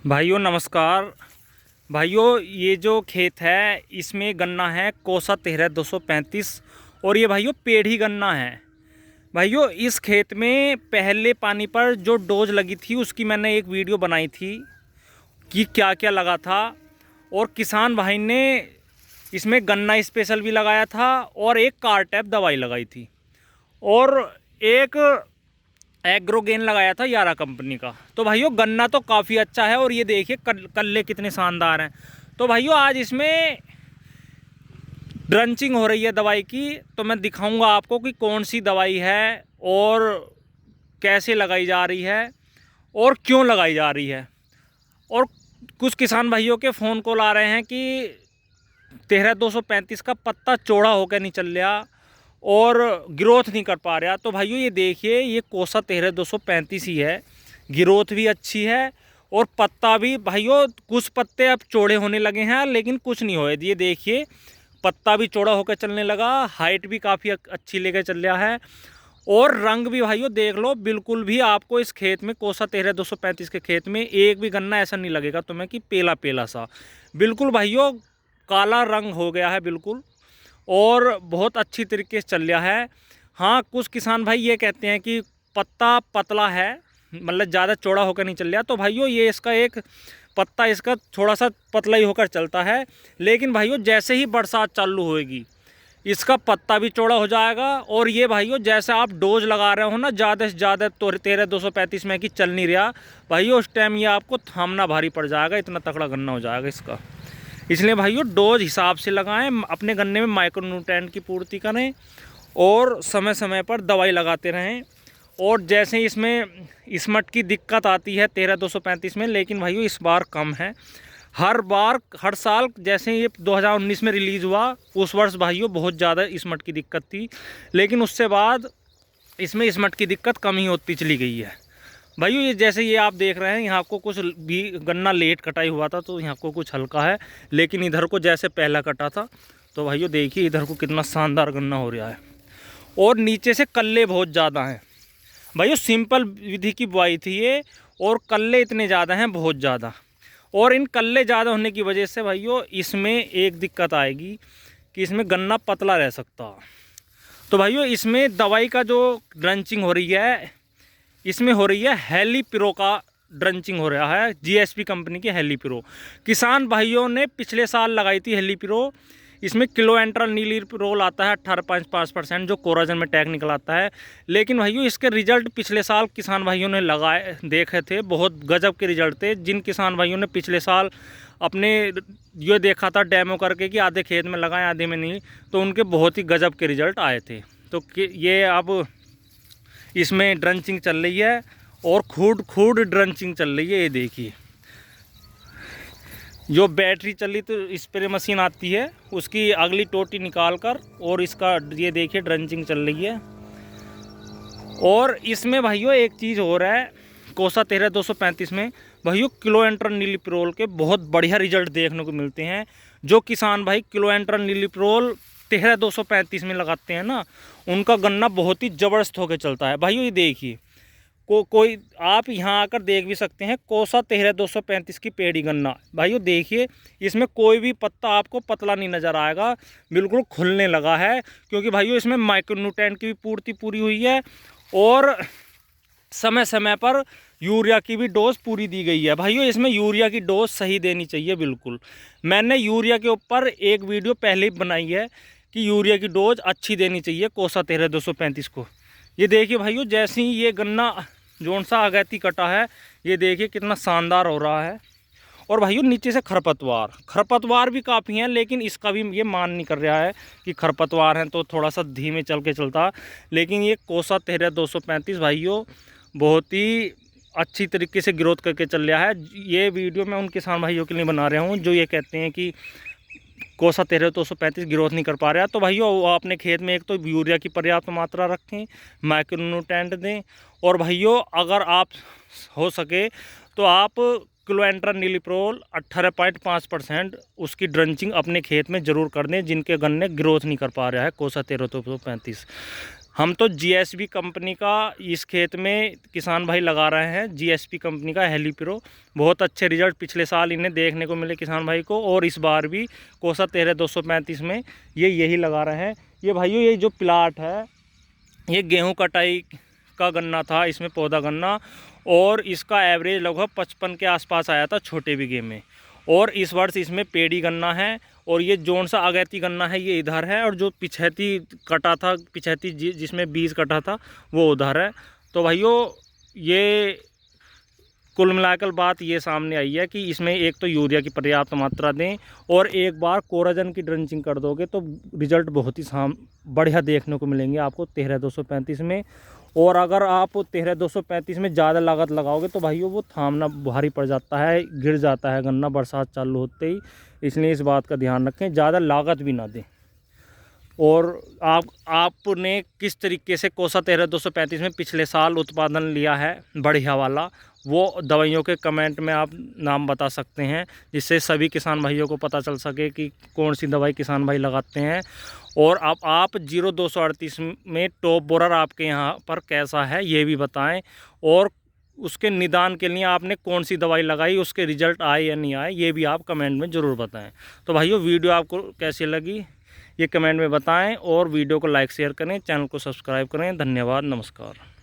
भाइयों नमस्कार। भाइयों ये जो खेत है इसमें गन्ना है कोसा 13-235 और ये भाइयों पेढ़ी गन्ना है। भाइयों इस खेत में पहले पानी पर जो डोज लगी थी उसकी मैंने एक वीडियो बनाई थी कि क्या क्या लगा था। और किसान भाई ने इसमें गन्ना स्पेशल भी लगाया था और एक कारटैप दवाई लगाई थी और एक एग्रोगेन लगाया था यारा कंपनी का। तो भाइयों गन्ना तो काफ़ी अच्छा है और ये देखिए कल्ले कितने शानदार हैं। तो भाइयों आज इसमें ड्रंचिंग हो रही है दवाई की, तो मैं दिखाऊंगा आपको कि कौन सी दवाई है और कैसे लगाई जा रही है और क्यों लगाई जा रही है। और कुछ किसान भाइयों के फ़ोन कॉल आ रहे हैं कि 13-235 का पत्ता चौड़ा होकर नहीं चल रहा और ग्रोथ नहीं कर पा रहा। तो भाइयों ये देखिए ये कोसा 13-235 ही है, ग्रोथ भी अच्छी है और पत्ता भी भाइयों कुछ पत्ते अब चौड़े होने लगे हैं लेकिन कुछ नहीं हुए। ये देखिए पत्ता भी चौड़ा होकर चलने लगा, हाइट भी काफ़ी अच्छी लेकर चल रहा है और रंग भी भाइयों देख लो बिल्कुल भी आपको इस खेत में कोसा 13-235 के खेत में एक भी गन्ना ऐसा नहीं लगेगा तुम्हें कि पेला पेला सा। बिल्कुल भाइयों काला रंग हो गया है बिल्कुल और बहुत अच्छी तरीके से चल रहा है। हाँ कुछ किसान भाई ये कहते हैं कि पत्ता पतला है, मतलब ज़्यादा चौड़ा होकर नहीं चल रहा। तो भाइयों ये इसका एक पत्ता इसका थोड़ा सा पतला ही होकर चलता है, लेकिन भाइयों जैसे ही बरसात चालू होएगी इसका पत्ता भी चौड़ा हो जाएगा। और ये भाइयों जैसे आप डोज लगा रहे हो ना ज़्यादा से ज़्यादा तो 13-235 में कि चल नहीं रहा भाइयों, उस टाइम ये आपको थामना भारी पड़ जाएगा, इतना तगड़ा गन्ना हो जाएगा इसका। इसलिए भाइयों डोज हिसाब से लगाएं, अपने गन्ने में माइक्रोन्यूट्रेंट की पूर्ति करें और समय समय पर दवाई लगाते रहें। और जैसे इसमें स्मट की दिक्कत आती है 13-235 में, लेकिन भाइयों इस बार कम है। हर साल जैसे ये 2019 में रिलीज़ हुआ उस वर्ष भाइयों बहुत ज़्यादा स्मट की दिक्कत थी, लेकिन उससे बाद इसमें स्मट की दिक्कत कम ही होती चली गई है। भाइयों ये जैसे ये आप देख रहे हैं यहाँ आपको कुछ भी गन्ना लेट कटाई हुआ था तो यहाँ को कुछ हल्का है, लेकिन इधर को जैसे पहला कटा था तो भाइयों देखिए इधर को कितना शानदार गन्ना हो रहा है और नीचे से कल्ले बहुत ज़्यादा हैं। भाइयों सिंपल विधि की बुआई थी ये और कल्ले इतने ज़्यादा हैं बहुत ज़्यादा, और इन कल्ले ज़्यादा होने की वजह से भाइयों इसमें एक दिक्कत आएगी कि इसमें गन्ना पतला रह सकता। तो भाइयों इसमें दवाई का जो ड्रंचिंग हो रही है इसमें हो रही है हेलीप्रो का ड्रंचिंग हो रहा है, जीएसपी कंपनी की हेलीप्रो। किसान भाइयों ने पिछले साल लगाई थी हेलीप्रो, इसमें किलोएंट्रल नीलीप्रोल आता है 18.5% जो कोराजन में टेक्निकल आता है। लेकिन भाइयों इसके रिजल्ट पिछले साल किसान भाइयों ने लगाए देखे थे, बहुत गजब के रिजल्ट थे। जिन किसान भाइयों ने पिछले साल अपने ये देखा था डेमो करके कि आधे खेत में लगाए आधे में नहीं, तो उनके बहुत ही गजब के रिजल्ट आए थे। तो ये अब इसमें ड्रंचिंग चल रही है और खूड ड्रंचिंग चल रही है। ये देखिए जो बैटरी चली तो स्प्रे मशीन आती है उसकी अगली टोटी निकाल कर और इसका ये देखिए ड्रंचिंग चल रही है। और इसमें भाइयों एक चीज़ हो रहा है कोसा 13-235 में भाइयों किलोएंट्रल नीलीप्रोल के बहुत बढ़िया रिजल्ट देखने को मिलते हैं। जो किसान भाई किलोएंट्रल नीलीप्रोल 13-235 में लगाते हैं ना उनका गन्ना बहुत ही ज़बरदस्त होकर चलता है। भाइयों ये देखिए कोई आप यहाँ आकर देख भी सकते हैं कोसा 13-235 की पेड़ी गन्ना। भाइयों देखिए इसमें कोई भी पत्ता आपको पतला नहीं नज़र आएगा, बिल्कुल खुलने लगा है, क्योंकि भाइयों इसमें माइक्रोन्यूट्रेंट की भी पूर्ति पूरी हुई है और समय समय पर यूरिया की भी डोज पूरी दी गई है। भाइयों इसमें यूरिया की डोज सही देनी चाहिए बिल्कुल। मैंने यूरिया के ऊपर एक वीडियो पहले ही बनाई है कि यूरिया की डोज अच्छी देनी चाहिए कोसा 13-235 को। ये देखिए भाइयों जैसे ही ये गन्ना जोन सा अगैती कटा है ये देखिए कितना शानदार हो रहा है। और भाइयों नीचे से खरपतवार भी काफ़ी हैं, लेकिन इसका भी ये मान नहीं कर रहा है कि खरपतवार हैं तो थोड़ा सा धीमे चल के चलता। लेकिन ये कोसा 13-235 भाइयों बहुत ही अच्छी तरीके से ग्रोथ करके चल रहा है। ये वीडियो मैं उन किसान भाइयों के लिए बना रहा हूँ जो ये कहते हैं कि कोसा 13-235 ग्रोथ नहीं कर पा रहा। तो भाइयों वो अपने खेत में एक तो यूरिया की पर्याप्त मात्रा रखें, माइक्रोन्यूट्रेंट दें, और भाइयों अगर आप हो सके तो आप किलोएंट्रल नीलीप्रोल 18.5% उसकी ड्रंचिंग अपने खेत में ज़रूर कर दें जिनके गन्ने ग्रोथ नहीं कर पा रहा है कोसा 13-235। हम तो जीएसपी कंपनी का इस खेत में किसान भाई लगा रहे हैं। जीएसपी कंपनी का हेलीप्रो, बहुत अच्छे रिजल्ट पिछले साल इन्हें देखने को मिले किसान भाई को, और इस बार भी कोसा 13235 में ये यही लगा रहे हैं। ये भाइयों ये जो प्लाट है ये गेहूं कटाई का गन्ना था, इसमें पौधा गन्ना, और इसका एवरेज लगभग 55 के आसपास आया था छोटे बीघे में। और इस वर्ष इसमें पेड़ी गन्ना है, और ये जोन सा अगैती गन्ना है ये इधर है, और जो पिछैती कटा था, पिछैती जिसमें 20 कटा था वो उधर है। तो भाइयों ये कुल मिलाकर बात ये सामने आई है कि इसमें एक तो यूरिया की पर्याप्त मात्रा दें, और एक बार कोराजन की ड्रंचिंग कर दोगे तो रिजल्ट बहुत ही बढ़िया देखने को मिलेंगे आपको 13235 में। और अगर आप 13235 में ज़्यादा लागत लगाओगे तो भाइयों वो थामना भारी पड़ जाता है, गिर जाता है गन्ना बरसात चालू होते ही। इसलिए इस बात का ध्यान रखें, ज़्यादा लागत भी ना दें। और आपने किस तरीके से कोसा 13235 में पिछले साल उत्पादन लिया है बढ़िया वाला, वो दवाइयों के कमेंट में आप नाम बता सकते हैं, जिससे सभी किसान भाइयों को पता चल सके कि कौन सी दवाई किसान भाई लगाते हैं। और आप 0238 में टॉप बोरर आपके यहाँ पर कैसा है ये भी बताएं, और उसके निदान के लिए आपने कौन सी दवाई लगाई, उसके रिजल्ट आए या नहीं आए ये भी आप कमेंट में ज़रूर बताएं। तो भाइयों वीडियो आपको कैसी लगी ये कमेंट में बताएं, और वीडियो को लाइक शेयर करें, चैनल को सब्सक्राइब करें। धन्यवाद, नमस्कार।